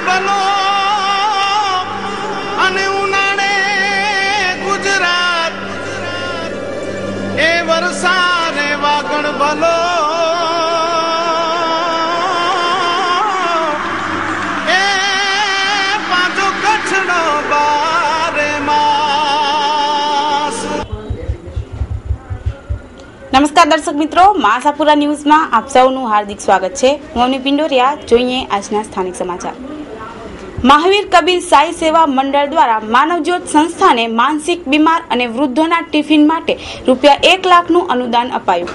ભલો અને ઉનાળે ગુજરાત એ વરસાદે વાગણ ભલો એ પાછો કચ્છનો બારે માસ. નમસ્કાર દર્શક મિત્રો, માસાપુરા ન્યૂઝમાં આપ સૌનું હાર્દિક સ્વાગત છે. હું અમની પિંડોરિયા. જોઈએ આજના સ્થાનિક સમાચાર. મહાવીર કબીર સાઈ સેવા મંડળ દ્વારા માનવજ્યોત સંસ્થાને માનસિક બીમાર અને વૃદ્ધોના ટિફિન માટે ₹1 લાખનું અનુદાન અપાયું.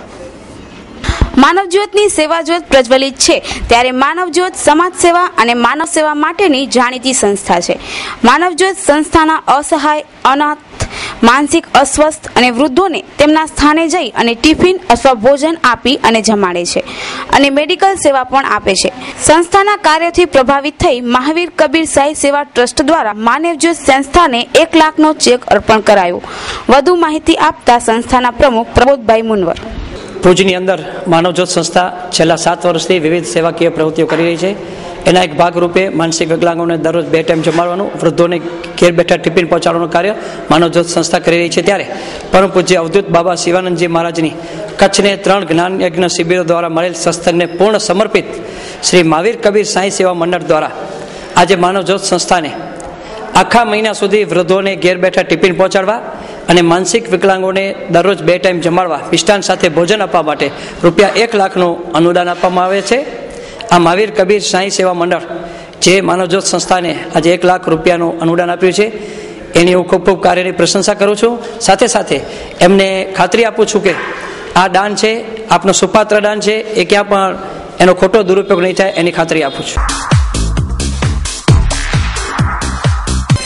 માનવજ્યોતની સેવાજ્યોત પ્રજ્વલિત છે ત્યારે માનવજ્યોત સમાજ સેવા અને માનવ સેવા માટેની જાણીતી સંસ્થા છે. માનવજ્યોત સંસ્થાના અસહાય, અનાથ, માનસિક અસ્વસ્થ અને વૃદ્ધોને તેમના સ્થાને જઈ અને ટિફિન અથવા ભોજન આપી અને જમાડે છે અને મેડિકલ સેવા પણ આપે છે. સંસ્થાના કાર્યથી પ્રભાવિત થઈ મહાવીર કબીર સાઈ સેવા ટ્રસ્ટ દ્વારા માનવજ્યોત સંસ્થાને ₹1 લાખનો ચેક અર્પણ કરાયો. વધુ માહિતી આપતા સંસ્થાના પ્રમુખ પ્રબોધભાઈ મુનવર. ભુજની અંદર માનવજ્યોત સંસ્થા છેલ્લા 7 વર્ષથી વિવિધ સેવાકીય પ્રવૃત્તિઓ કરી રહી છે. એના એક ભાગરૂપે માનસિક વિકલાંગોને દરરોજ 2 ટાઈમ જમાડવાનું, વૃદ્ધોને ઘેર બેઠા ટિફિન પહોંચાડવાનું કાર્ય માનવજ્યોત સંસ્થા કરી રહી છે. ત્યારે પરમ પૂજ્ય અવધૂત બાબા શિવાનંદજી મહારાજની કચ્છને 3 જ્ઞાન યજ્ઞ શિબિરો દ્વારા મળેલ સત્સંગને પૂર્ણ સમર્પિત શ્રી મહાવીર કબીર સાઈ સેવા મંડળ દ્વારા આજે માનવજ્યોત સંસ્થાને આખા મહિના સુધી વૃદ્ધોને ઘેર બેઠા ટિફિન પહોંચાડવા અને માનસિક વિકલાંગોને દરરોજ 2 ટાઈમ જમાડવા, મિષ્ટાન સાથે ભોજન આપવા માટે ₹1 લાખનું અનુદાન આપવામાં આવે છે. આ મહાવીર કબીર સાઈ સેવા મંડળ જે માનવજ્યોત સંસ્થાને આજે ₹1 લાખનું અનુદાન આપ્યું છે એની હું ખૂબ ખૂબ કાર્યની પ્રશંસા કરું છું. સાથે સાથે એમને ખાતરી આપું છું કે આ દાન છે, આપનું સુપાત્ર દાન છે, એ ક્યાં પણ એનો ખોટો દુરુપયોગ નહીં થાય એની ખાતરી આપું છું.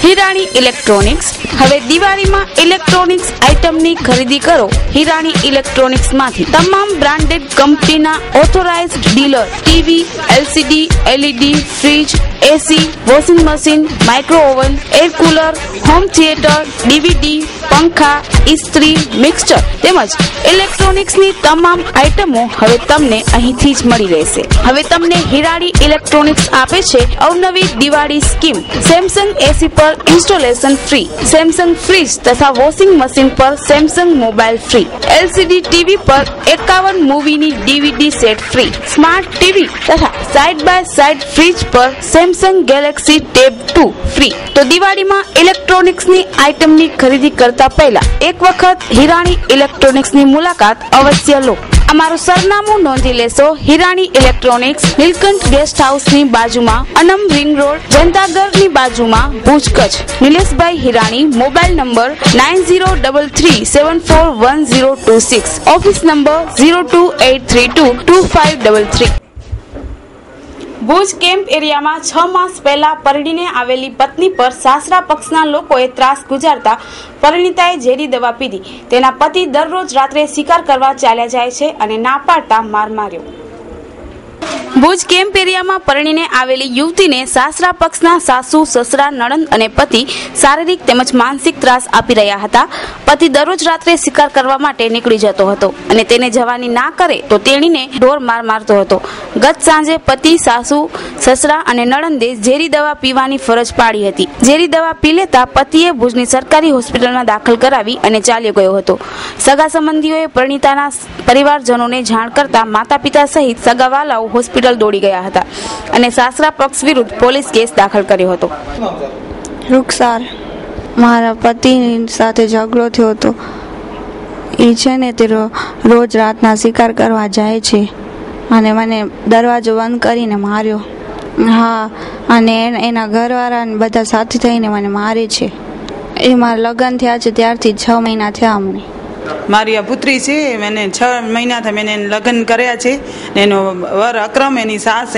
હિરાણી ઇલેક્ટ્રોનિક્સ. હવે દિવાળીમાં ઇલેક્ટ્રોનિક્સ આઇટમની ખરીદી કરો હિરાણી ઇલેક્ટ્રોનિક્સમાંથી. તમામ બ્રાન્ડેડ કંપનીના authorised dealer TV, LCD, LED, fridge, AC, washing machine, micro oven, air cooler, home theatre, DVD, પંખા, ઇસ્ત્રી, મિક્સચર તેમજ ઇલેક્ટ્રોનિક્સની તમામ આઇટમો હવે તમને અહીંથી જ મળી રહેશે. હવે તમને હિરાણી ઇલેક્ટ્રોનિક્સ આપે છે અવનવી દિવાળી સ્કીમ. સેમસંગ એસી પર ઇન્સ્ટોલેશન ફ્રી, સેમસંગ ફ્રીજ તથા વોશિંગ મશીન પર Samsung mobile free, LCD TV પર 51 મૂવીની DVD set free, smart TV તથા સાઇડ બાય સાઇડ ફ્રીજ પર સેમસંગ ગેલેક્સી ટેબ 2 ફ્રી. તો દિવાળીમાં ઇલેક્ટ્રોનિક્સની આઇટમની ખરીદી કરતા પહેલા એક વખત હિરાણી ઇલેક્ટ્રોનિક્સની મુલાકાત અવશ્ય લો. અમારું સરનામું નોંધી લેશો. હિરાણી ઇલેક્ટ્રોનિક્સ, નીલકંઠ ગેસ્ટ હાઉસની બાજુમાં, અનમ રિંગ રોડ, જનતાગરની બાજુમાં, Bhuj, Kutch. Nileshbhai Hirani. Mobile number 9033741026. Office number 0283225533. Bhuj camp એરિયામાં 6 માસ પહેલા પરણીને આવેલી પત્ની પર સાસરા પક્ષના લોકોએ ત્રાસ ગુજારતા પરિણીતાએ ઝેરી દવા પીધી. તેના પતિ દરરોજ રાત્રે શિકાર કરવા ચાલ્યા જાય છે અને ના પાડતા માર માર્યો. ભુજ કેમ્પ એરિયામાં પરણીને આવેલી યુવતીને સાસરા પક્ષના સાસુ, સસરા, નણંદ અને પતિ શારીરિક તેમજ માનસિક ત્રાસ આપી રહ્યા હતા. પતિ દરરોજ રાત્રે શિકાર કરવા માટે નીકળી જતો હતો અને તેને જવાની ના કરે તો તેણીને ઢોર માર મારતો હતો. ગત સાંજે પતિ, સાસુ, સસરા અને નણંદે ઝેરી દવા પીવાની ફરજ પાડી હતી. ઝેરી દવા પી લેતા પતિએ ભુજની સરકારી હોસ્પિટલમાં દાખલ કરાવી અને ચાલ્યો ગયો હતો. સગા સંબંધીઓએ પરિણીતાના પરિવારજનોને જાણ કરતા માતા પિતા સહિત સગાવાલાઓ હોસ્પિટલ દોડી ગયા હતા અને સાસરા પક્ષ વિરુદ્ધ પોલીસ કેસ દાખલ કર્યો હતો. રૂકસાર મારા પતિ સાથે ઝઘડો થયો હતો. એ છે ને તે રોજ રાતના શિકાર કરવા જાય છે અને મને દરવાજો બંધ કરીને માર્યો. હા, અને એના ઘરવાળા બધા સાથે થઈને મને મારે છે. એ મારા લગ્ન થયા છે ત્યારથી 6 મહિના થયા અમને. મારી આ પુત્રી છે, મેને 6 મહિના થાય મેને લગ્ન કર્યા છે. એનો વર અક્રમ, એની સાસ,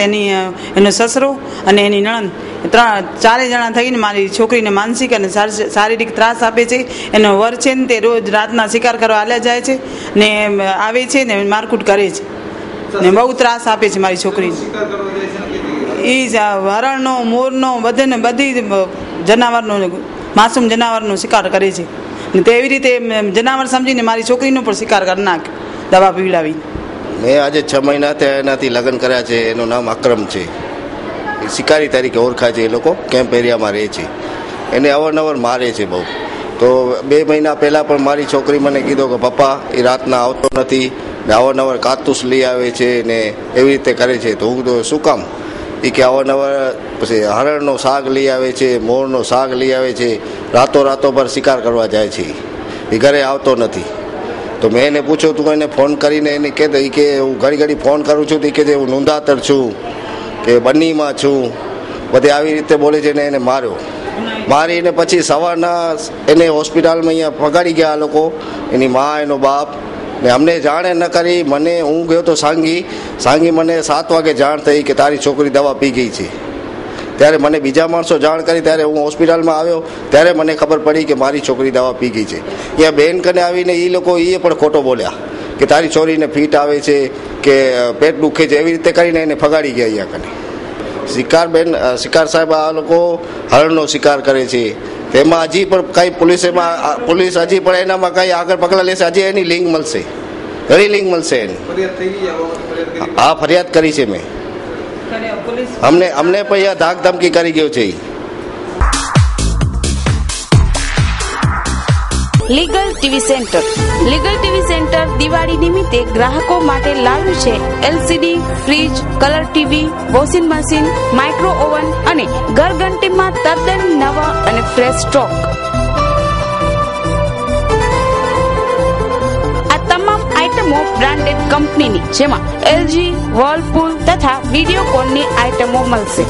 એનો સસરો અને એની નણંદ, 4 જણા થઈને મારી છોકરીને માનસિક અને શારીરિક ત્રાસ આપે છે. એનો વર છે ને તે રોજ રાતના શિકાર કરવા હાલ્યા જાય છે ને આવે છે ને મારકૂટ કરે છે ને બહુ ત્રાસ આપે છે મારી છોકરીને. એ હરણનો, મોરનો, બધી જનાવરનો, માસૂમ જનાવરનો શિકાર કરે છે. તેવી રીતે જનાવર સમજીને મારી છોકરીનો પણ શિકાર કરી નાખ દવા પીવડાવી. મેં આજે 6 મહિના થયા એનાથી લગ્ન કર્યા છે. એનું નામ અક્રમ છે. શિકારી તરીકે ઓળખાય છે. એ લોકો કેમ્પ એરિયામાં રહે છે. એને અવારનવાર મારે છે બહુ. તો 2 મહિના પહેલાં પણ મારી છોકરી મને કીધો કે પપ્પા એ રાતના આવતો નથી ને અવારનવાર કાતુસ લઈ આવે છે ને એવી રીતે કરે છે. તો હું તો શું કામ? એ કે અવારનવાર પછી હરણનો શાક લઈ આવે છે, મોરનો શાક લઈ આવે છે, રાતો પર શિકાર કરવા જાય છે. એ ઘરે આવતો નથી. તો મેં એને પૂછ્યું તું એને ફોન કરીને એને કહેતો એ કે હું ઘડી ફોન કરું છું. તો કે હું નોંધાતર છું કે બન્નીમાં છું, બધે આવી રીતે બોલે છે ને એને મારીને પછી સવારના એને હોસ્પિટલમાં અહીંયા પગાડી ગયા આ લોકો, એની મા એનો બાપ ને. અમને જાણે ન કરી. હું ગયો તો સાંગી મને 7 વાગે જાણ થઈ કે તારી છોકરી દવા પી ગઈ છે. ત્યારે મને બીજા માણસો જાણ કરી. ત્યારે હું હોસ્પિટલમાં આવ્યો ત્યારે મને ખબર પડી કે મારી છોકરી દવા પી ગઈ છે. અહીંયા બેન કને આવીને એ લોકો પણ ખોટો બોલ્યા કે તારી છોરીને ફીટ આવે છે કે પેટ દુખે છે, એવી રીતે કરીને એને ફગાડી ગયા અહીંયા કને. શિકાર સાહેબ આ લોકો હરણનો શિકાર કરે છે. તેમાં હજી પણ કઈ પોલીસ હજી પણ એનામાં કઈ આગળ પગલાં લેશે. હજી એની લિંક મળશે, ઘણી લિંક મળશે એની. હા, ફરિયાદ કરી છે મેં. અમને પણ અહીંયા ધાક ધમકી કરી ગયો છે. લીગલ ટીવી સેન્ટર દિવાળી નિમિત્તે ગ્રાહકો માટે લાવ્યું છે LCD, fridge, colour TV, washing machine, micro oven અને ઘરઘંટીમાં તદ્દન નવા અને ફ્રેશ સ્ટોક. આ તમામ આઇટમો બ્રાન્ડેડ કંપનીની, જેમાં એલજી, વર્લપૂલ તથા વિડીયોકોનની આઇટમો મળશે.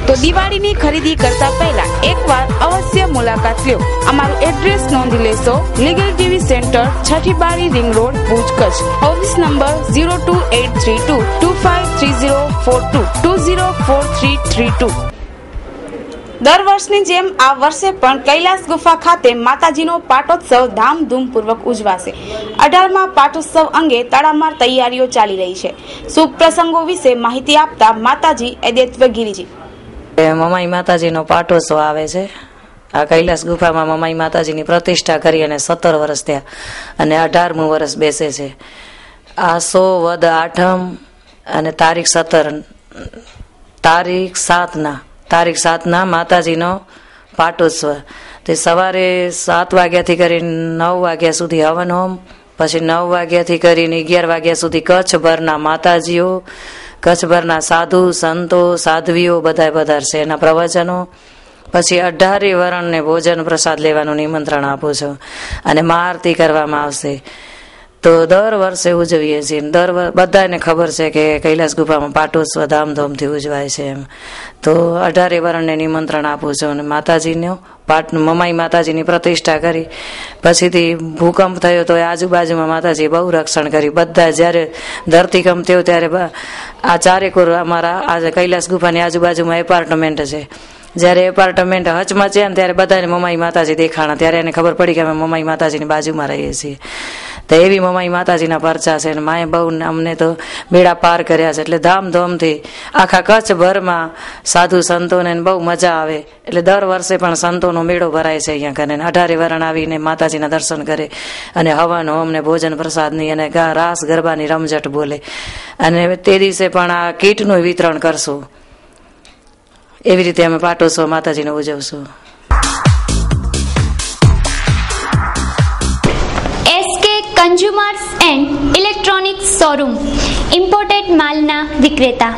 તો દિવાળીની ખરીદી કરતા પહેલા એકવાર અવશ્ય મુલાકાત લ્યો. અમારું એડ્રેસ નોંધી લેશો. લીગલ ટીવી સેન્ટર, છઠ્ઠી બારી, ring road, Bhuj, Kutch. Office number 02832253042 204332. દર વર્ષની જેમ આ વર્ષે પણ કૈલાસ ગુફા ખાતે માતાજીનો પાટોત્સવ ધામધૂમપૂર્વક ઉજવાશે. 18મા પાટોત્સવ અંગે તડામાર તૈયારીઓ ચાલી રહી છે. શુભ પ્રસંગો વિશે માહિતી આપતા માતાજી એદેત્વ ગિરિજી. મમાઈ માતાજીનો પાટોત્સવ આવે છે. આ કૈલાસ ગુફામાં મમાઈ માતાજીની પ્રતિષ્ઠા કરી અને 17 વર્ષ થયા અને 18મું વર્ષ બેસે છે. આ 100 વદ આઠમ અને તારીખ 7ના માતાજીનો પાટોત્સવ. તે સવારે 7 વાગ્યાથી કરીને 9 વાગ્યા સુધી હવન હોમ, પછી 9 વાગ્યાથી કરીને 11 વાગ્યા સુધી કચ્છભરના માતાજીઓ, કચ્છભરના સાધુ સંતો સાધ્વીઓ બધા પધારશે. એના પ્રવચનો પછી 18 વરણને ભોજન પ્રસાદ લેવાનું નિમંત્રણ આપું છું અને મહાઆરતી કરવામાં આવશે. તો દર વર્ષે ઉજવીએ છીએ. બધાને ખબર છે કે કૈલાસ ગુફામાં પાટોત્સવ ધામધૂમથી ઉજવાય છે એમ. તો 18 વરણને નિમંત્રણ આપું છું અને માતાજીનો મમાઈ માતાજીની પ્રતિષ્ઠા કરી પછીથી ભૂકંપ થયો તો આજુબાજુમાં માતાજીએ બહુ રક્ષણ કરી. બધા જ્યારે ધરતીકંપ થયો ત્યારે આ ચારેકોર અમારા આ કૈલાસ ગુફાની આજુબાજુમાં એપાર્ટમેન્ટ છે. જ્યારે એપાર્ટમેન્ટ હચમચ્યા ને ત્યારે બધાને મમાઈ માતાજી દેખાણા. ત્યારે એને ખબર પડી કે અમે મમાઈ માતાજીની બાજુમાં રહીએ છીએ. તો એવી મમાઈ માતાજીના પરચા છે અને માએ બહુ અમને તો બેડા પાર કર્યા છે. એટલે ધામધૂમથી આખા કચ્છભરમાં સાધુ સંતોને બહુ મજા આવે. એટલે દર વર્ષે પણ સંતોનો મેળો ભરાય છે અહીંયા કને. 18 વરણ આવીને માતાજીના દર્શન કરે અને હવન હોમ ને ભોજન પ્રસાદની અને રાસ ગરબાની રમઝટ બોલે. અને તે દિવસે પણ આ કીટનું વિતરણ કરશું. એવી રીતે અમે પાટોત્સવ માતાજીને ઉજવશું. Consumers and electronics showroom, imported માલના વિક્રેતા.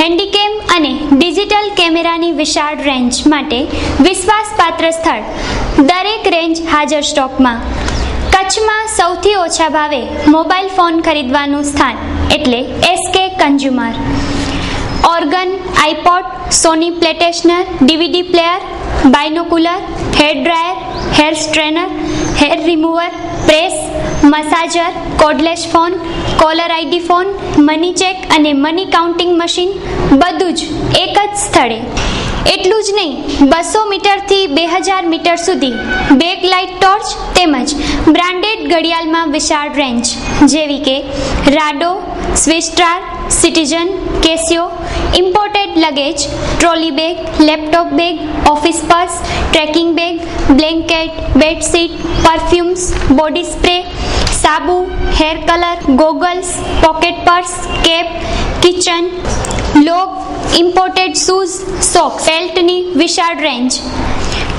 હેન્ડીકેમ અને ડિજિટલ કેમેરાની વિશાળ રેન્જ માટે વિશ્વાસપાત્ર સ્થળ. દરેક રેન્જ હાજર સ્ટોકમાં. કચ્છમાં સૌથી ઓછા ભાવે મોબાઈલ ફોન ખરીદવાનું સ્થાન એટલે SK consumer. Organ, iPod, Sony PlayStation, DVD player, binocular, hair dryer, hair straightener, hair remover, press, massager, cordless phone, caller ID phone, money check અને મની કાઉન્ટિંગ મશીન બધું જ એક જ સ્થળે. એટલું જ નહીં, 200 મીટરથી 2000 મીટર સુધી બેક લાઇટ ટોર્ચ તેમજ બ્રાન્ડેડ ઘડિયાળમાં વિશાળ રેન્જ જેવી કે Rado, Swistar, Citizen, Casio. Imported luggage, trolley bag, laptop bag, office purse, trekking bag, blanket, bedsheet, perfumes, body spray, સાબુ, hair colour, goggles, pocket purse, cap, kitchen, લોગ, imported shoes, socks, બેલ્ટની વિશાળ range.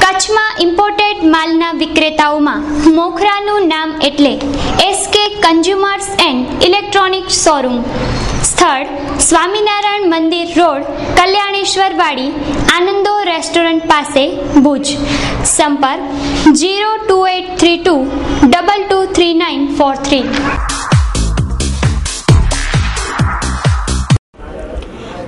કચ્છમાં imported માલના વિક્રેતાઓમાં મોખરાનું નામ એટલે SK consumers and electronics showroom. સ્થળ સ્વામિનારાયણ મંદિર રોડ, કલ્યાણેશ્વર વાડી, આનંદો રેસ્ટોરન્ટ પાસે, ભુજ. સંપર્ક 02832 223943.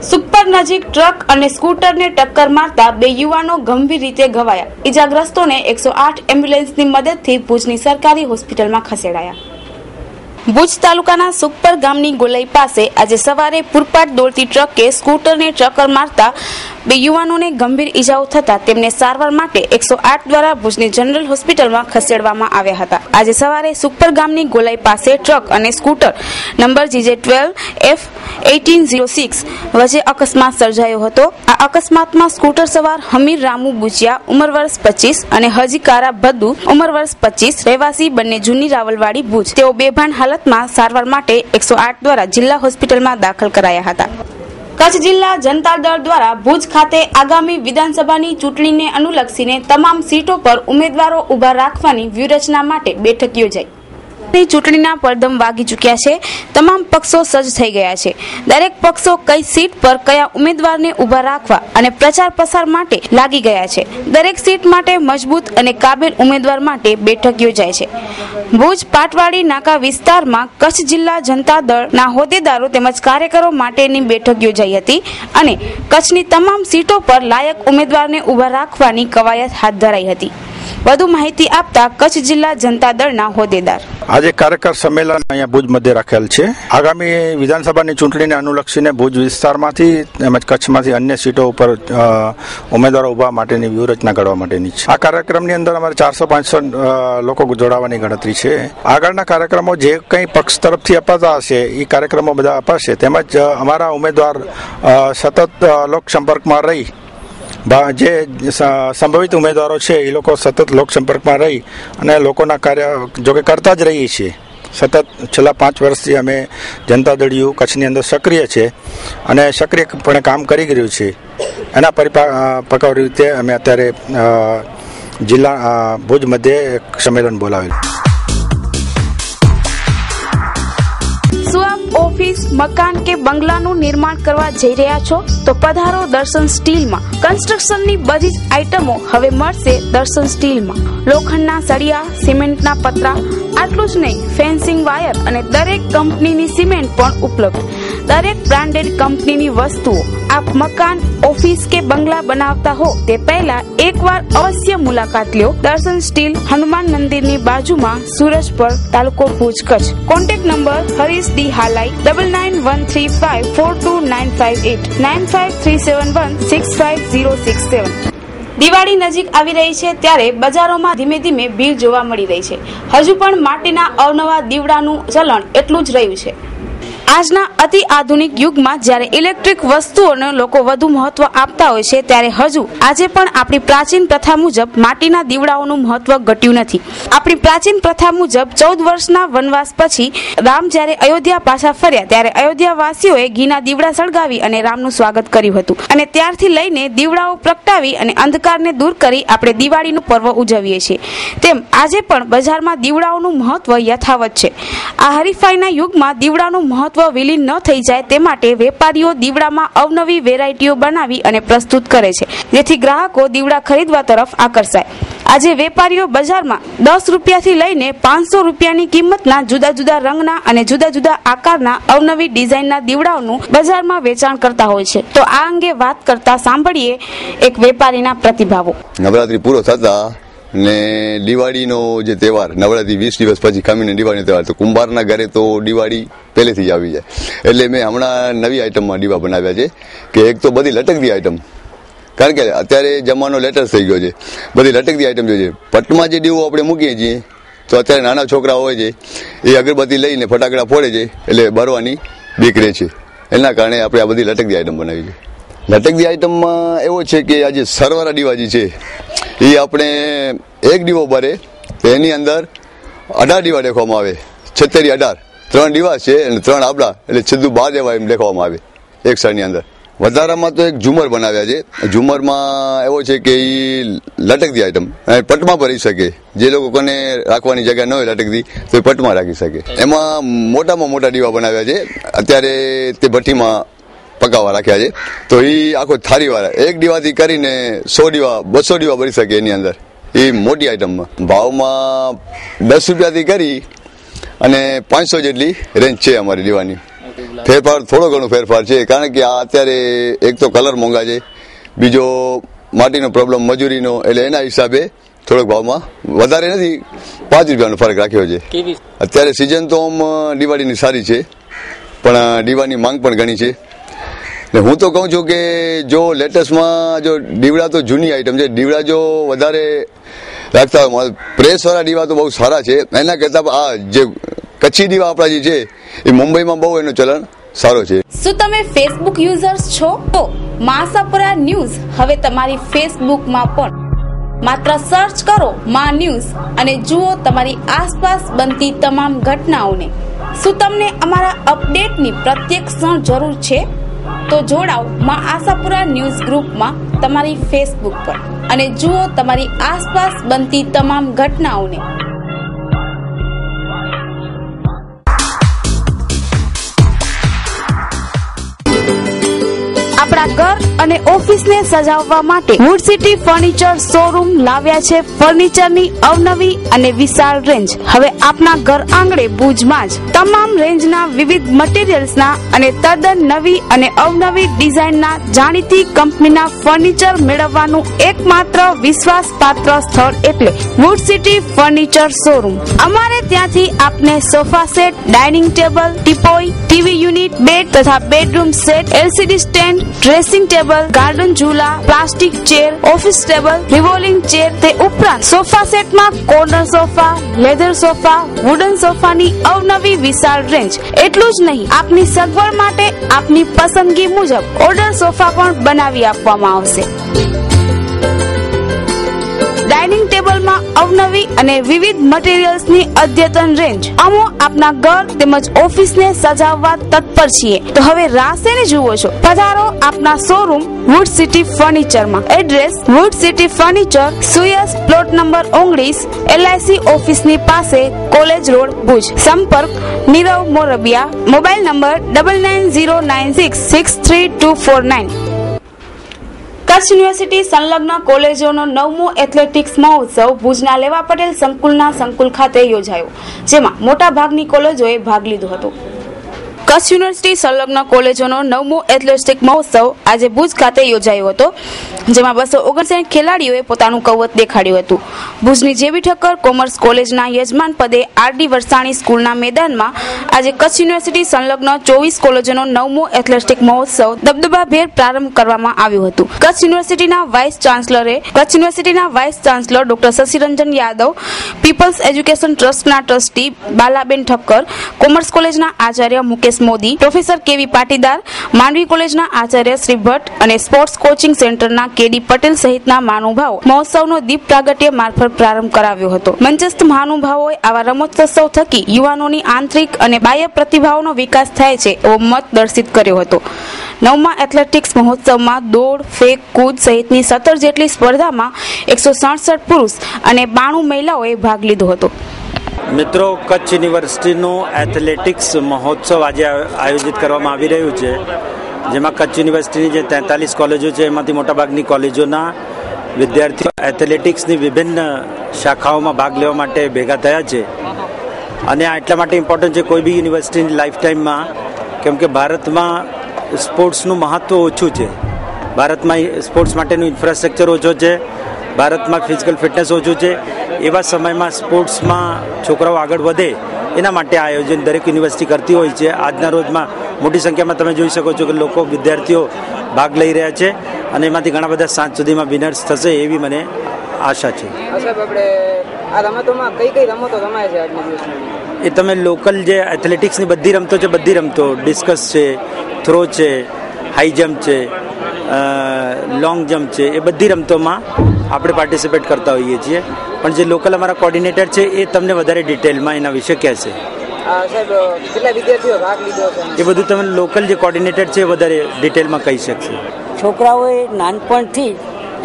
સુપર નજીક ટ્રક અને સ્કૂટરને ટક્કર મારતા 2 યુવાનો ગંભીર રીતે ઘવાયા. ઇજાગ્રસ્તોને 108 એમ્બ્યુલન્સની મદદથી ભુજની સરકારી હોસ્પિટલમાં ખસેડાયા. ભુજ તાલુકાના સુપર ગામની ગોલાઈ પાસે આજે સવારે પૂરપાટ દોડતી ટ્રકે સ્કૂટરને ટક્કર મારતા 2 યુવાનોને ગંભીર ઈજાઓ થતા તેમને સારવાર માટે 108 દ્વારા ભુજની જનરલ હોસ્પિટલમાં ખસેડવામાં આવ્યા હતા. આજે સવારે સુપર ગામની ગોલાઈ પાસે ટ્રક અને સ્કૂટર નંબર GJ12F1806 વચ્ચે અકસ્માત સર્જાયો હતો. આ અકસ્માતમાં સ્કૂટર સવાર હમીર રામુ બુચિયા ઉંમર વર્ષ 25 અને હજીકારા ભદ્દુ ઉંમર વર્ષ 25 રહેવાસી બંને જૂની રાવલવાડી ભુજ તેઓ બેભાન હાલતમાં સારવાર માટે 108 દ્વારા જિલ્લા હોસ્પિટલમાં દાખલ કરાયા હતા. કચ્છ જિલ્લા જનતા દળ દ્વારા ભુજ ખાતે આગામી વિધાનસભાની ચૂંટણીને અનુલક્ષીને તમામ સીટો પર ઉમેદવારો ઉભા રાખવાની વ્યૂહરચના માટે બેઠક યોજાઈ. ચૂંટણીના પડધમ વાગી ચૂક્યા છે. તમામ પક્ષો સજ્જ થઈ ગયા છે. દરેક પક્ષો કઈ સીટ પર કયા ઉમેદવારને ઉભા રાખવા અને પ્રચાર પ્રસાર માટે લાગી ગયા છે. દરેક સીટ માટે મજબૂત અને કાબેલ ઉમેદવાર માટે બેઠક યોજાય છે. ભુજ પાટવાડી નાકા વિસ્તારમાં કચ્છ જિલ્લા જનતા દળના હોદ્દેદારો તેમજ કાર્યકરો માટેની બેઠક યોજાઈ હતી અને કચ્છની તમામ સીટો પર લાયક ઉમેદવારને ઉભા રાખવાની કવાયત હાથ ધરાઈ હતી. વધુ માહિતી આપતા કચ્છ જિલ્લા જનતા દળના હોદ્દેદાર આજે કાર્યકર સંમેલન અહીંયા ભુજ મધ્ય રાખેલ છે. આગામી વિધાનસભાની ચૂંટણીને અનુલક્ષીને ભુજ વિસ્તારમાંથી તેમજ કચ્છમાંથી અન્ય સીટો ઉપર ઉમેદવારો ઉભા માટેની વ્યૂહરચના ઘડવા માટેની છે. આ કાર્યક્રમની અંદર અમારે 400-500 લોકો જોડાવાની ગણતરી છે. આગળના કાર્યક્રમો જે કંઈ પક્ષ તરફથી અપાતા હશે એ કાર્યક્રમો બધા અપાશે. તેમજ અમારા ઉમેદવાર સતત લોકસંપર્કમાં રહી જે સંભવિત ઉમેદવારો છે એ લોકો સતત લોકસંપર્કમાં રહી અને લોકોના કાર્ય જોકે કરતા જ રહીએ છીએ. સતત છેલ્લા 5 વર્ષથી અમે જનતા દળ યુ કચ્છની અંદર સક્રિય છે અને સક્રિયપણે કામ કરી રહ્યું છે. એના પરિપાક રીતે અમે અત્યારે જિલ્લા ભુજ મધ્યે એક સંમેલન બોલાવેલું. ઓફિસ, મકાન કે બંગલાનું નિર્માણ કરવા જઈ રહ્યા છો તો પધારો દર્શન સ્ટીલમાં. કન્સ્ટ્રક્શનની બધી જ આઇટમો હવે મળશે દર્શન સ્ટીલમાં. લોખંડના સળિયા, સિમેન્ટના પતરા, આટલું જ નહીં ફેન્સિંગ વાયર અને દરેક કંપનીની સિમેન્ટ પણ ઉપલબ્ધ. દરેક બ્રાન્ડેડ કંપનીની વસ્તુઓ. આપ મકાન, ઓફિસ કે બંગલા બનાવતા હો તે પહેલા એકવાર અવશ્ય મુલાકાત લ્યો. દર્શન સ્ટીલ, હનુમાન મંદિરની બાજુમાં, સુરજપર, તાલુકો Bhuj, Kutch. Contact number Harish D Halai 9913542958 9537165067. Diwali નજીક આવી રહી છે ત્યારે બજારોમાં ધીમે ધીમે ભીડ જોવા મળી રહી છે. હજુ પણ માટીના અવનવા દીવડાનું ચલણ એટલું જ રહ્યું છે. આજના અતિ આધુનિક યુગમાં જ્યારે ઇલેક્ટ્રિક વસ્તુઓને લોકો વધુ મહત્વ આપતા હોય છે ત્યારે હજુ આજે પણ આપણી પ્રાચીન પ્રથા મુજબ માટીના દીવડાઓનું મહત્વ ઘટ્યું નથી. આપણી પ્રાચીન પ્રથા મુજબ 14 વર્ષના વનવાસ પછી રામ જ્યારે અયોધ્યા પાછા ફર્યા ત્યારે અયોધ્યાવાસીઓએ ઘીના દીવડા સળગાવી અને રામનું સ્વાગત કર્યું હતું અને ત્યારથી લઈને દીવડાઓ પ્રગટાવી અને અંધકારને દૂર કરી આપણે દિવાળીનું પર્વ ઉજવીએ છીએ. તેમ આજે પણ બજારમાં દીવડાઓનું મહત્વ યથાવત છે. આ હરીફાઈના યુગમાં દીવડાનું મહત્વ વિલીન ન થઈ જાય તે માટે વેપારીઓ દીવડામાં અવનવી વેરાયટીઓ બનાવી અને પ્રસ્તુત કરે છે જેથી ગ્રાહકો દીવડા ખરીદવા તરફ આકર્ષાય. આજે વેપારીઓ બજારમાં 10 રૂપિયાથી લઈને 500 રૂપિયાની કિંમતના જુદા જુદા રંગના અને જુદા જુદા આકારના અવનવી ડિઝાઇનના દીવડાઓનું બજારમાં વેચાણ કરતા હોય છે. તો આ અંગે વાત કરતા સાંભળીએ એક વેપારીના પ્રતિભાવો. નવરાત્રી પૂરો થતા ને દિવાળીનો જે તહેવાર નવરાત્રી 20 દિવસ પછી ખમીને દિવાળીનો તહેવાર તો કુંભારના ઘરે તો દિવાળી પહેલેથી જ આવી જાય. એટલે મેં હમણાં નવી આઈટમમાં દીવા બનાવ્યા છે કે એક તો બધી લટકતી આઈટમ, કારણ કે અત્યારે જમાનો લેટેસ્ટ થઈ ગયો છે, બધી લટકતી આઈટમ જોઈએ. પટમાં જે દીવો આપણે મૂકીએ છીએ તો અત્યારે નાના છોકરા હોય છે એ અગરબત્તી લઈને ફટાકડા ફોડે છે એટલે બરવાની બીક રહે છે. એના કારણે આપણે આ બધી લટકતી આઈટમ બનાવી છે. લટકતી આઈટમમાં એવો છે કે આજે સરવાળા દીવાજી છે એ આપણે એક દીવો ભરે તો એની અંદર 18 દીવા દેખવામાં આવે 76 18 3 દીવા છે અને 3 આબડા, એટલે સીધું 12 દેવા એમ લખવામાં આવે એક સાઈડની અંદર. વધારામાં તો એક ઝુમર બનાવ્યા છે. ઝુમરમાં એવો છે કે એ લટકતી આઈટમ પટમાં ભરી શકે. જે લોકો કોને રાખવાની જગ્યા ન હોય લટકતી તો એ પટમાં રાખી શકે. એમાં મોટામાં મોટા દીવા બનાવ્યા છે. અત્યારે તે ભઠ્ઠીમાં પકાવવા રાખ્યા છે. તો એ આખો થારી વાળા એક દીવાથી કરીને 100 દીવા 200 દીવા ભરી શકે એની અંદર. એ મોટી આઈટમમાં ભાવમાં 10 રૂપિયાથી કરી અને 500 જેટલી રેન્જ છે અમારી દીવાની. ફેરફાર થોડો ઘણો ફેરફાર છે, કારણ કે આ અત્યારે એક તો કલર મોંઘા છે, બીજો માટીનો પ્રોબ્લેમ મજૂરીનો, એટલે એના હિસાબે થોડોક ભાવમાં વધારે નથી, 5 રૂપિયાનો ફરક રાખ્યો છે. અત્યારે સિઝન તો આમ દિવાળીની સારી છે, પણ દીવાની માંગ પણ ઘણી છે. હું તો કહું છું કે જો લેટેસ્ટમાં જો દીવડા તો જૂની આઈટમ છે, દીવડા જો વધારે રાખતા હોય, પ્રેસવાળા દીવા તો બહુ સારા છે. એના કરતાં આ જે કચ્છી દીવા આપણા જે છે એ મુંબઈમાં બહુ એનું ચલણ સારો છે. શું તમે ફેસબુક યુઝર્સ છો? તો માં આશાપુરા ન્યૂઝ હવે તમારી ફેસબુકમાં પણ. માત્ર સર્ચ કરો માં ન્યૂઝ અને જુઓ તમારી આસપાસ બનતી તમામ ઘટનાઓને. શું તમને અમારા અપડેટની પ્રત્યેક ક્ષણ જરૂર છે? તો જોડાઓ માં આશાપુરા ન્યૂઝ ગ્રુપમાં તમારી ફેસબુક પર અને જુઓ તમારી આસપાસ બનતી તમામ ઘટનાઓને. આપણા ઘર અને ઓફિસને સજાવવા માટે વુડ સિટી ફર્નિચર શોરૂમ લાવ્યા છે ફર્નિચરની અવનવી અને વિશાળ રેન્જ. હવે આપના ઘર આંગણે ભુજમાં જ તમામ રેન્જના વિવિધ મટીરીયલ્સના અને તદ્દન નવી અને અવનવી ડિઝાઇનના જાણીતી કંપનીના ફર્નિચર મેળવવાનું એકમાત્ર વિશ્વાસપાત્ર સ્થળ એટલે વુડ સિટી ફર્નિચર શોરૂમ. અમારે ત્યાંથી આપને sofa set, dining table, teapoy, TV unit, bed તથા bedroom set, LCD stand, dressing table, garden ઝૂલા, plastic chair, office table, revolving chair, તે ઉપરાંત સોફા સેટમાં corner sofa, leather sofa, wooden સોફાની અવનવી વિશાળ રેન્જ. એટલું જ નહીં, આપની સગવડ માટે આપની પસંદગી મુજબ ઓર્ડર સોફા પણ બનાવી આપવામાં આવશે. ડાઇનિંગ ટેબલમાં અવનવી અને વિવિધ મટીરીયલ્સની અદ્યતન રેન્જ. અમો આપના ઘર તેમજ ઓફિસને સજાવવા તત્પર છીએ, તો હવે રાહ શેને જુઓ છો? પધારો આપના શોરૂમ વુડ સિટી ફર્નિચરમાં. એડ્રેસ વુડ સિટી ફર્નિચર, સુયસ પ્લોટ નંબર 19, LIC ઓફિસની પાસે, કોલેજ રોડ, ભુજ. સંપર્ક Nirav Morbia. Mobile number 9909663249. Kutch university સંલગ્ન કોલેજોનો 9મો એથ્લેટિક્સ મહોત્સવ ભુજના લેવા પટેલ સંકુલના સંકુલ ખાતે યોજાયો, જેમાં મોટા ભાગની કોલેજોએ ભાગ લીધો હતો. કચ્છ યુનિવર્સિટી સંલગ્ન કોલેજોનો 9મો એથ્લેટિક મહોત્સવ આજે ભુજ ખાતે યોજાયો હતો, જેમાં 259 ખેલાડીઓએ પોતાનું કૌવત દેખાડ્યું હતું. ભુજની જેવી ઠક્કર કોમર્સ કોલેજના યજમાન પદે RD વરસાણી સ્કૂલના મેદાનમાં આજે કચ્છ યુનિવર્સિટી સંલગ્ન 24 કોલેજોનો 9મો એથ્લેટિક મહોત્સવ દબદબાભેર પ્રારંભ કરવામાં આવ્યું હતું. કચ્છ યુનિવર્સિટીના vice chancellor doctor Shashiranjan Yadav, people's education ટ્રસ્ટના ટ્રસ્ટી બાલાબેન ઠક્કર, કોમર્સ કોલેજના આચાર્ય મુકેશ મોદી, પ્રોફેસર કેવી પાટીદાર, માંડવી કોલેજના આચાર્ય શ્રી ભટ્ટ અને સ્પોર્ટ્સ કોચિંગ સેન્ટરના KD પટેલ સહિતના મહાનુભાવો મહોત્સવનો દીપ પ્રાગટ્ય મારફત પ્રારંભ કરાવ્યો હતો. મંચસ્થ મહાનુભાવોએ આવા રમતોત્સવ થકી યુવાનોની આંતરિક અને બાહ્ય પ્રતિભાઓનો વિકાસ થાય છે એવો મત દર્શિત કર્યો હતો. 9મા એથ્લેટિક્સ મહોત્સવમાં દોડ, ફેંક, કૂદ સહિતની 17 જેટલી સ્પર્ધામાં 167 પુરુષ અને 92 મહિલાઓએ ભાગ લીધો હતો. મિત્રો, કચ્છ યુનિવર્સિટીનું એથ્લેટિક્સ મહોત્સવ આજે આયોજિત કરવામાં આવી રહ્યું છે, જેમાં કચ્છ યુનિવર્સિટીની જે 43 કોલેજો છે એમાંથી મોટાભાગની કોલેજોના વિદ્યાર્થીઓ એથ્લેટિક્સની વિભિન્ન શાખાઓમાં ભાગ લેવા માટે ભેગા થયા છે. અને આ એટલા માટે ઇમ્પોર્ટન્ટ છે કોઈ બી યુનિવર્સિટીની લાઈફ ટાઈમમાં, કેમ કે ભારતમાં સ્પોર્ટ્સનું મહત્ત્વ ઓછું છે. ભારતમાં સ્પોર્ટ્સ માટેનું ઇન્ફ્રાસ્ટ્રક્ચર ઓછો છે, ભારતમાં ફિઝિકલ ફિટનેસ ઓછું છે. એવા સમયમાં સ્પોર્ટ્સમાં છોકરાઓ આગળ વધે એના માટે આયોજન દરેક યુનિવર્સિટી કરતી હોય છે. આજના રોજમાં મોટી સંખ્યામાં તમે જોઈ શકો છો કે વિદ્યાર્થીઓ ભાગ લઈ રહ્યા છે અને એમાંથી ઘણા બધા સાંજ સુધીમાં વિનર્સ થશે એવી મને આશા છે. એ તમે લોકલ જે એથ્લેટિક્સની બધી રમતો છે, બધી રમતો, ડિસ્કસ છે, થ્રો છે, હાઈ જમ્પ છે, લોંગ જમ્પ છે, એ બધી રમતોમાં આપણે પાર્ટિસિપેટ કરતા હોઈએ છીએ. પણ જે લોકલ અમારા કોર્ડિનેટર છે એ તમને વધારે ડિટેલમાં એના વિશે કહેશે. સાહેબ કેટલા વિદ્યાર્થીઓ ભાગ લીધો છે? એ બધું તમે લોકલ જે કોર્ડિનેટર છે વધારે ડિટેલમાં કહી શકશે. છોકરાઓએ નાનપણથી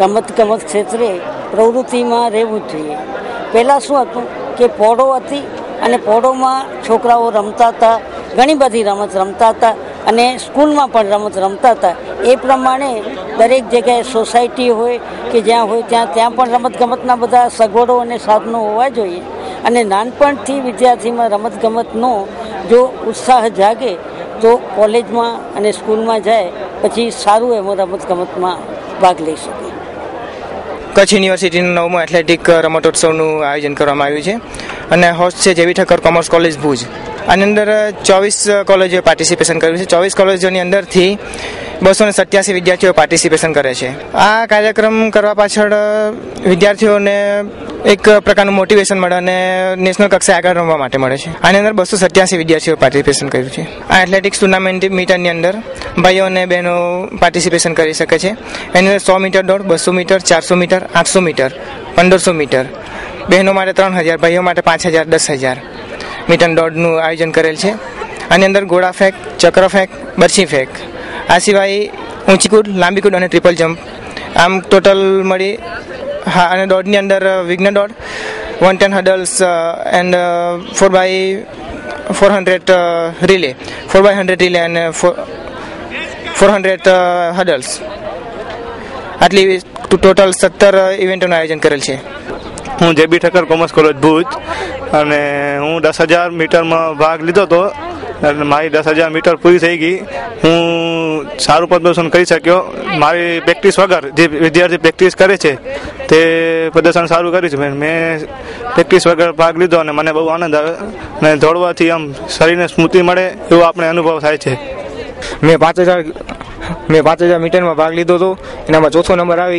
રમતગમત ક્ષેત્રે પ્રવૃત્તિમાં રહેવું જોઈએ. પહેલાં શું હતું કે પોળો હતી અને પોળોમાં છોકરાઓ રમતા હતા, ઘણી બધી રમત રમતા હતા અને સ્કૂલમાં પણ રમત રમતા હતા. એ પ્રમાણે દરેક જગ્યાએ સોસાયટી હોય કે જ્યાં હોય ત્યાં પણ રમતગમતના બધા સગવડો અને સાધનો હોવા જોઈએ. અને નાનપણથી વિદ્યાર્થીમાં રમતગમતનો જો ઉત્સાહ જાગે તો કોલેજમાં અને સ્કૂલમાં જાય પછી સારું એમાં રમતગમતમાં ભાગ લઈ શકે. કચ્છ યુનિવર્સિટીનું 9મું એથ્લેટિક રમતોત્સવનું આયોજન કરવામાં આવ્યું છે અને હોસ્ટ છે જેવી ઠક્કર કોમર્સ કોલેજ ભુજ. આની અંદર 24 કોલેજોએ પાર્ટિસિપેશન કર્યું છે. 24 કોલેજોની અંદરથી 287 વિદ્યાર્થીઓ પાર્ટિસિપેશન કરે છે. આ કાર્યક્રમ કરવા પાછળ વિદ્યાર્થીઓને એક પ્રકારનું મોટિવેશન મળે અને નેશનલ કક્ષાએ આગળ રમવા માટે મળે છે. આની અંદર 287 વિદ્યાર્થીઓ પાર્ટિસિપેશન કર્યું છે. આ એથ્લેટિક્સ ટુર્નામેન્ટ મીટરની અંદર ભાઈઓ અને બહેનો પાર્ટિસિપેશન કરી શકે છે. એની અંદર 100 મીટર દોડ, 200 મીટર, 400 મીટર, 800 મીટર, 1500 મીટર, બહેનો માટે 3000, ભાઈઓ માટે 5000, 10000 મીટર દોડનું આયોજન કરેલ છે. આની અંદર ગોળા ફેંક, ચક્ર ફેંક, બરછી ફેંક, આ સિવાય ઊંચી કૂદ, લાંબી કૂદ અને ટ્રિપલ જમ્પ, આમ ટોટલ મળી. હા, અને દોડની અંદર વિઘ્ન દોડ, 110 હડલ્સ and 4x400 relay, 4x100 relay અને 400 હડલ્સ, આટલી ટોટલ 17 ઇવેન્ટોનું આયોજન કરેલ છે. હું જેબી ઠક્કર કોમર્સ કોલેજ ભુજ અને હું 10,000 મીટરમાં ભાગ લીધો હતો. મારી 10,000 મીટર પૂરી થઈ ગઈ. હું સારું પ્રદર્શન કરી શક્યો. મારી પ્રેક્ટિસ વગર જે વિદ્યાર્થી પ્રેક્ટિસ કરે છે તે પ્રદર્શન સારું કર્યું છે. મેં પ્રેક્ટિસ વગર ભાગ લીધો અને મને બહુ આનંદ આવે અને દોડવાથી આમ શરીરને સ્મૃતિ મળે એવો આપણે અનુભવ થાય છે. મેં 5000 મીટરમાં ભાગ લીધો હતો. એનામાં 4થો નંબર આવે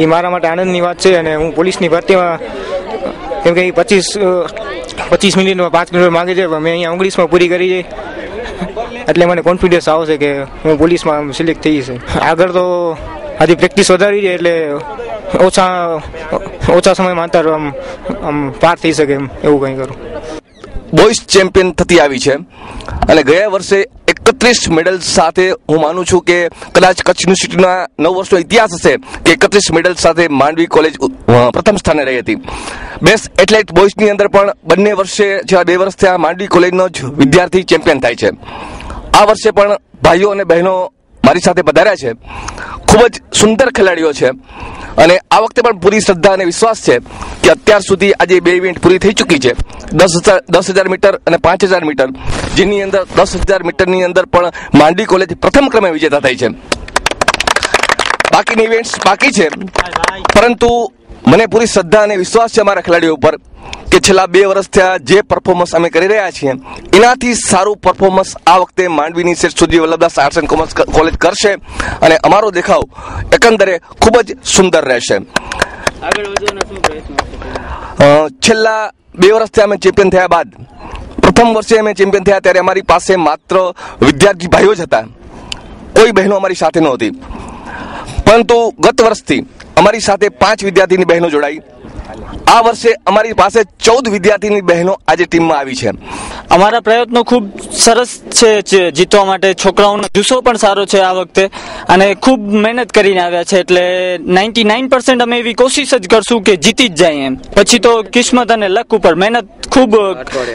એ મારા માટે આનંદની વાત છે. અને હું પોલીસની ભરતીમાં, કેમ કે 25 મિનિટમાં 5 કિલોમીટર માંગે છે, મેં અહીંયા 19માં પૂરી કરી છે. એટલે મને કોન્ફિડન્સ આવશે કે હું પોલીસમાં સિલેક્ટ થઈ છે. આગળ તો હજી પ્રેક્ટિસ વધારવી છે એટલે ઓછા સમયમાં અંતર આમ પાર થઈ શકે એવું કંઈ કરું. બોયઝ ચેમ્પિયન થતી આવી છે અને ગયા વર્ષે 31 મેડલ સાથે હું માનું છું કે કદાચ કચ્છ યુનિવર્સિટીના 9 વર્ષનો ઇતિહાસ હશે કે 31 મેડલ સાથે માંડવી કોલેજ પ્રથમ સ્થાને રહી હતી. બેસ્ટ એથ્લેટ બોયઝની અંદર પણ બંને વર્ષે છેલ્લા 2 વર્ષથી આ માંડવી કોલેજનો જ વિદ્યાર્થી ચેમ્પિયન થાય છે. આ વર્ષે પણ ભાઈઓ અને બહેનો મારી સાથે પધાર્યા છે. ખૂબ જ સુંદર ખેલાડીઓ છે અને આ વખતે પણ પૂરી શ્રદ્ધા અને વિશ્વાસ છે કે અત્યાર સુધી આજે 2 ઇવેન્ટ પૂરી થઈ ચૂકી છે, 10,000 મીટર અને 5,000 મીટર, જેની અંદર 10,000 મીટરની અંદર પણ માંડવી કોલેજ પ્રથમ ક્રમે વિજેતા થઈ છે. બાકીની ઇવેન્ટ્સ બાકી છે, પરંતુ મને પૂરી શ્રદ્ધા અને વિશ્વાસ છે અમારા ખેલાડીઓ ઉપર કે છેલ્લા 2 વર્ષથી જે પરફોર્મન્સ અમે કરી રહ્યા છીએ એનાથી સારું પરફોર્મન્સ આ વખતે માંડવીની Sheth Surji Vallabhdas arts and commerce college કરશે અને અમારો દેખાવ એકંદરે ખૂબ જ સુંદર રહેશે. છેલ્લા 2 વર્ષથી અમે ચેમ્પિયન થયા બાદ પ્રથમ વર્ષે અમે ચેમ્પિયન થયા ત્યારે અમારી પાસે માત્ર વિદ્યાર્થી ભાઈઓ જ હતા, કોઈ બહેનો અમારી સાથે નહોતી. પરંતુ ગત વર્ષથી અમારી સાથે 5 વિદ્યાર્થીની બહેનો જોડાઈ. આ વર્ષે અમારી પાસે 14 વિદ્યાર્થીની બહેનો આજે ટીમમાં આવી છે. અમારા પ્રયત્નો ખૂબ સરસ છે જીતવા માટે. છોકરાઓનો જુસ્સો પણ સારો છે આ વખતે અને ખૂબ મહેનત કરીને આવ્યા છે. એટલે 99% અમે એવી કોશિશ જ કરશું કે જીતી જ જાય એમ. પછી તો કિસ્મત અને લક ઉપર મહેનત ખૂબ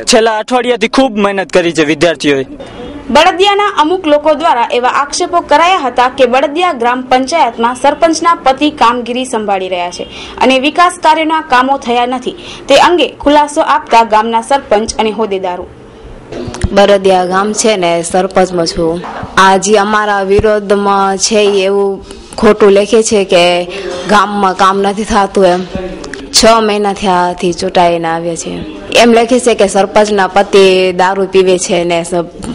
છેલ્લા અઠવાડિયાથી ખૂબ મહેનત કરી છે વિદ્યાર્થીઓએ. બળદિયાના અમુક લોકો દ્વારા એવા આક્ષેપો કરાયા હતા કે બળદિયા ગ્રામ પંચાયતમાં સરપંચના પતિ કામગીરી સંભાળી રહ્યા છે અને વિકાસ કાર્યોના કામો થયા નથી. તે અંગે ખુલાસો આપતા ગામના સરપંચ અને હોદ્દેદારો. બળદિયા ગામ છે ને સરપંચમાં છું. આજે અમારા વિરોધમાં છે એવું ખોટું લખે છે કે ગામમાં કામ નથી થતું એમ. 6 મહિના થયાથી ચૂંટાઈને આવ્યા છે એમ લખે છે કે સરપંચના પતિ દારૂ પીવે છે ને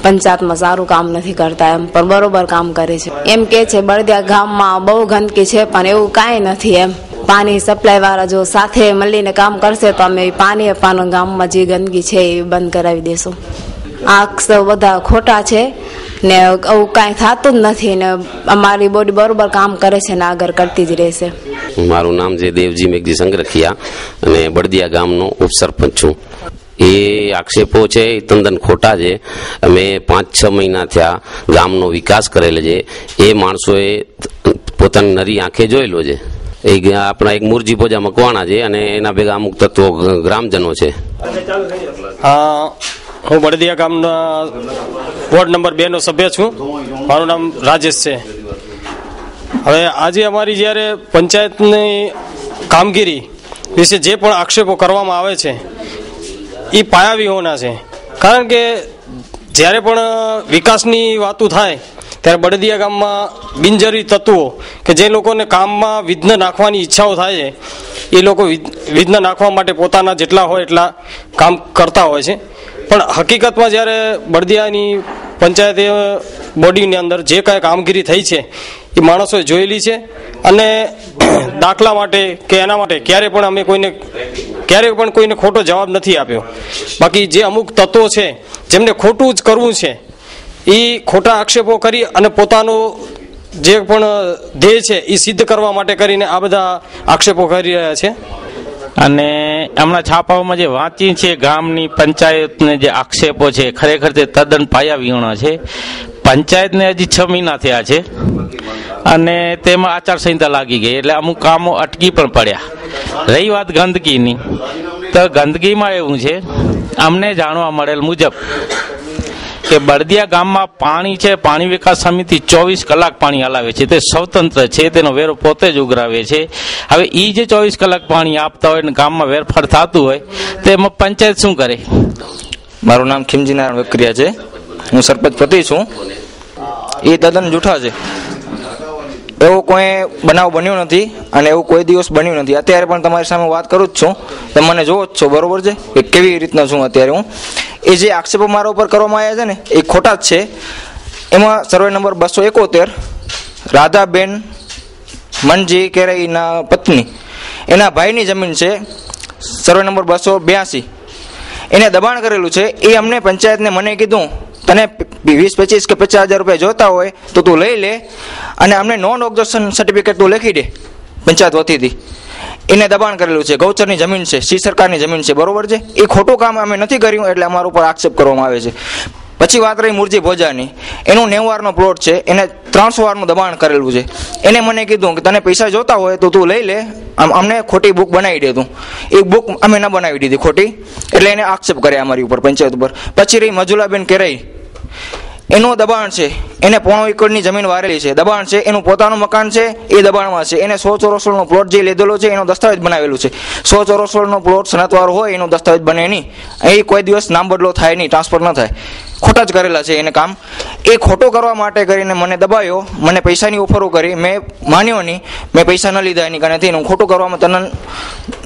પંચાયતમાં સારું કામ નથી કરતા એમ, પણ બરોબર કામ કરે છે એમ કે છે. બળદિયા ગામમાં બહુ ગંદકી છે પણ એવું કાંઈ નથી એમ. પાણી સપ્લાય વાળા જો સાથે મળીને કામ કરશે તો અમે પાણી આપવાનું ગામમાં જે ગંદકી છે એ બંધ કરાવી દેશું. આ બધા ખોટા છે ને આવું કાંઈ થતું જ નથી ને અમારી બોડી બરોબર કામ કરે છે ને આગળ કરતી જ રહેશે. મારું નામ છે દેવજી મેઘજી સંગ્રખિયા અને બળદિયા ગામનો ઉપસરપંચ છું. એ આક્ષેપો છે એ તદ્દન ખોટા છે. અમે 5-6 મહિના થયા ગામનો વિકાસ કરેલો છે. એ માણસોએ પોતાની નરી આંખે જોયેલો છે. એ આપણા એક મુરજી પોજા મકવાણા છે અને એના ભેગા અમુક તત્વો ગ્રામજનો છે. હું બળદિયા ગામના વોર્ડ નંબર 2 નો સભ્ય છું. મારું નામ રાજેશ છે. હવે આજે અમારી જ્યારે પંચાયતની કામગીરી વિશે જે પણ આક્ષેપો કરવામાં આવે છે એ પાયાવિહોણા છે. કારણ કે જ્યારે પણ વિકાસની વાતો થાય ત્યારે બળદિયા ગામમાં બિનજરૂરી તત્વો કે જે લોકોને કામમાં વિઘ્ન નાખવાની ઈચ્છાઓ થાય છે એ લોકો વિઘ્ન નાખવા માટે પોતાના જેટલા હોય એટલા કામ કરતા હોય છે. પણ હકીકતમાં જ્યારે બળદિયાની પંચાયત બોડીની અંદર જે કાંઈ કામગીરી થઈ છે એ માણસોએ જોયેલી છે. અને દાખલા માટે કે એના માટે ક્યારે પણ કોઈને ખોટો જવાબ નથી આપ્યો. બાકી જે અમુક તત્વો છે જેમને ખોટું જ કરવું છે એ ખોટા આક્ષેપો કરી અને પોતાનો જે પણ ધ્યેય છે એ સિદ્ધ કરવા માટે કરીને આ બધા આક્ષેપો કરી રહ્યા છે. અને હમણાં છાપાઓમાં જે વાંચી છે ગામની પંચાયતને જે આક્ષેપો છે ખરેખર તે તદ્દન પાયાવિહોણા છે. પંચાયતને હજી 6 મહિના થયા છે અને તેમાં આચારસંહિતા લાગી ગઈ એટલે અમુક કામો અટકી પણ પડ્યા. રહી વાત ગંદકીની, તો ગંદકીમાં એવું છે અમને જાણવા મળેલ મુજબ કે બળદિયા ગામમાં પાણી છે, પાણી વિકાસ સમિતિ 24 કલાક પાણી હલાવે છે. તે સ્વતંત્ર છે, તેનો વેરો પોતે જ ઉઘરાવે છે. હવે એ જે 24 કલાક પાણી આપતા હોય ને ગામમાં વેરફાર થતું હોય તો એમાં પંચાયત શું કરે? મારું નામ ખીમજી નારાયણ વકરિયા છે. હું સરપંચ પતિ છું. એ તદ્દન જૂઠા છે. એવો કોઈ બનાવ બન્યો નથી અને એવું કોઈ દિવસ બન્યું નથી. અત્યારે પણ તમારી સામે વાત કરું જ છું, તમે મને જોવો જ છો, બરોબર છે કે કેવી રીતના છું અત્યારે હું. એ જે આક્ષેપો મારા ઉપર કરવામાં આવ્યા છે ને એ ખોટા જ છે. એમાં સર્વે નંબર 271 રાધાબેન મનજી કેરાઈના પત્ની એના ભાઈની જમીન છે, સર્વે નંબર 282. એને દબાણ કરેલું છે. એ અમને પંચાયતને મને કીધું તને 20, 25 કે 50,000 રૂપિયા જોતા હોય તો તું લઈ લે અને અમને નોન ઓબ્જેક્શન સર્ટિફિકેટ તું લખી દે પંચાયત વતીથી. એને દબાણ કરેલું છે. ગૌચરની જમીન છે, સી સરકારની જમીન છે, બરોબર છે. એ ખોટું કામ અમે નથી કર્યું એટલે અમારા ઉપર આક્ષેપ કરવામાં આવે છે. પછી વાત રહી મુરજી ભોજાની, એનું 90 વારનો પ્લોટ છે, એને 300 વારનું દબાણ કરેલું છે. એને મને કીધું કે તને પૈસા જોતા હોય તો તું લઈ લે, અમને ખોટી બુક બનાવી દે તું. એ બુક અમે ન બનાવી દીધી ખોટી, એટલે એને આક્ષેપ કર્યા અમારી ઉપર પંચાયત ઉપર. પછી રહી મજુલાબેન કેરાઈ, એનું દબાણ છે. એને 1.5 એકરની જમીન વારેલી છે, દબાણ છે. એનું પોતાનું મકાન છે, એ દબાણમાં છે. એને 100 ચોરસનો પ્લોટ જે લીધેલો છે એનો દસ્તાવેજ બનાવેલું છે. 100 ચોરસનો પ્લોટ સનતવાળો હોય એનો દસ્તાવેજ બને નહીં. એ કોઈ દિવસ નામ બદલો થાય નહીં, ટ્રાન્સફર ન થાય. ખોટા જ કરેલા છે એને કામ. એ ખોટો કરવા માટે કરીને મને દબાયો, મને પૈસાની ઓફરો કરી, મેં માન્યો નહીં, મેં પૈસા ન લીધા એની કારણેથી હું ખોટું કરવામાં તને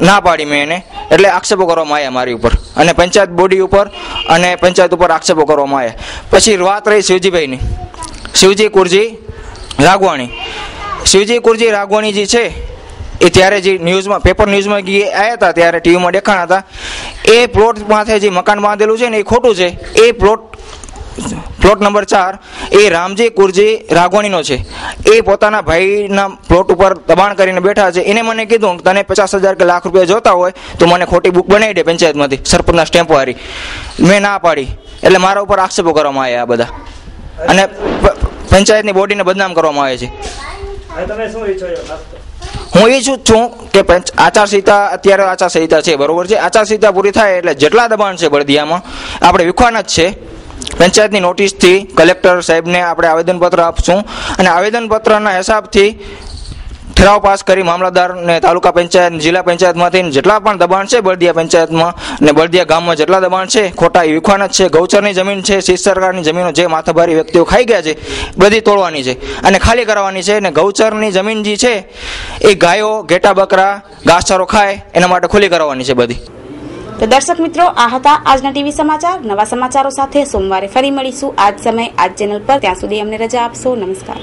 ના પાડી મેં એને. એટલે આક્ષેપો કરવામાં આવ્યા મારી ઉપર અને પંચાયત બોડી ઉપર અને પંચાયત ઉપર આક્ષેપો કરવામાં આવ્યા. પછી વાત રહી શિવજીભાઈની, શિવજી કુરજી રાગવાણી. શિવજી કુરજી રાગવાણીજી છે એ ત્યારે જે ન્યૂઝમાં પેપર ન્યૂઝમાં આવ્યા હતા ત્યારે ટીવીમાં દેખાણા હતા. એ પ્લોટ માથે જે મકાન બાંધેલું છે ને એ ખોટું છે. એ પ્લોટ નંબર 4 એ રામજી કુરજી રાગવાણીનો છે. એ પોતાના ભાઈના પ્લોટ ઉપર દબાણ કરીને બેઠા છે. એને મને કીધું તને 50,000 કે લાખ રૂપિયા જોતા હોય તો મને ખોટી બુક બનાવી દે પંચાયતમાંથી સરપંચના સ્ટેમ્પ વાળી. મેં ના પાડી એટલે મારા ઉપર આક્ષેપો કરવામાં આવ્યા આ બધા અને પંચાયતની બોડીને બદનામ કરવામાં આવે છે. હું ઈચ્છું છું કે આચારસંહિતા અત્યારે આચારસંહિતા છે, બરોબર છે. આચારસંહિતા પૂરી થાય એટલે જેટલા દબાણ છે બળદિયામાં આપણે વિખવાના જ છે. પંચાયતની નોટિસથી કલેક્ટર સાહેબને આપણે આવેદનપત્ર આપશું અને આવેદનપત્રના હિસાબથી ઠરાવ પાસ કરી મામલતદાર ને તાલુકા પંચાયત, જિલ્લા પંચાયતમાંથી જેટલા પણ દબાણ છે બળદિયા પંચાયતમાં અને બળદિયા ગામમાં જેટલા દબાણ છે ખોટા એ વિખવાના જ છે. ગૌચરની જમીન છે, શીત સરકારની જમીનો જે માથાભારી વ્યક્તિઓ ખાઈ ગયા છે બધી તોડવાની છે અને ખાલી કરવાની છે. અને ગૌચરની જમીન જે છે એ ગાયો, ઘેટા, બકરા ઘાસચારો ખાય એના માટે ખુલ્લી કરવાની છે બધી. તો દર્શક મિત્રો, આ હતા આજના ટીવી સમાચાર. નવા સમાચારો સાથે સોમવારે ફરી મળીશું આજ સમય આજ ચેનલ પર. ત્યાં સુધી અમને રજા આપશો. નમસ્કાર.